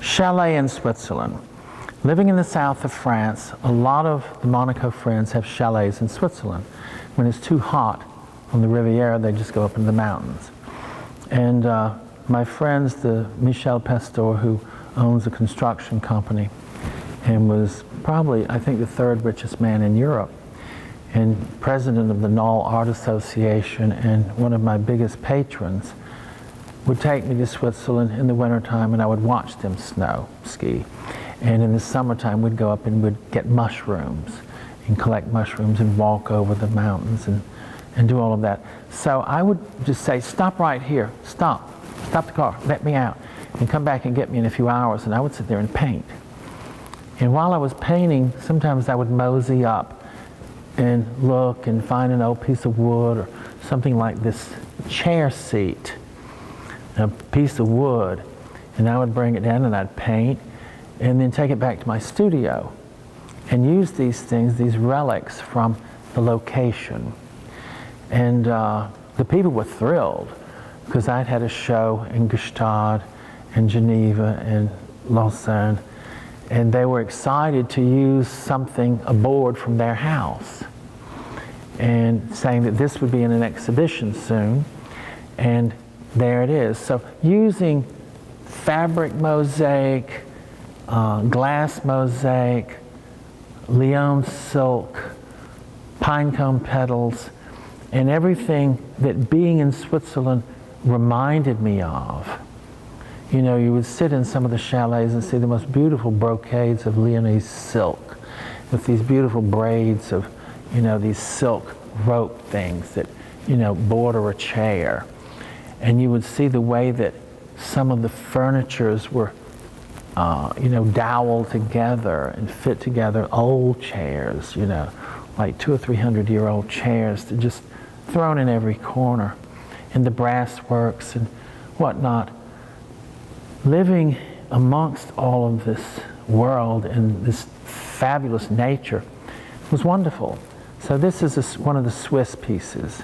Chalet in Switzerland. Living in the south of France, a lot of the Monaco friends have chalets in Switzerland. When it's too hot on the Riviera, they just go up into the mountains. And my friends, the Michel Pastor, who owns a construction company and was probably, I think, the third richest man in Europe, and president of the Nall Art Association, and one of my biggest patrons, would take me to Switzerland in the wintertime, and I would watch them snow ski. And in the summertime, we'd go up and we'd get mushrooms and collect mushrooms and walk over the mountains and do all of that. So I would just say, stop right here, stop the car, let me out, and come back and get me in a few hours. And I would sit there and paint. And while I was painting, sometimes I would mosey up and look and find an old piece of wood or something like this chair seat, a piece of wood, and I would bring it down and I'd paint and then take it back to my studio and use these things, these relics from the location. And the people were thrilled because I'd had a show in Gstaad and Geneva and Lausanne, and they were excited to use something, a board from their house, and saying that this would be in an exhibition soon. And there it is. So using fabric mosaic, glass mosaic, Lyon silk, pinecone petals, and everything that being in Switzerland reminded me of. You know, you would sit in some of the chalets and see the most beautiful brocades of Lyonese silk with these beautiful braids of, you know, these silk rope things that, you know, border a chair. And you would see the way that some of the furnitures were, you know, doweled together and fit together, old chairs, you know, like 200 or 300-year-old chairs that just thrown in every corner, and the brass works and whatnot. Living amongst all of this world and this fabulous nature was wonderful. So this is one of the Swiss pieces.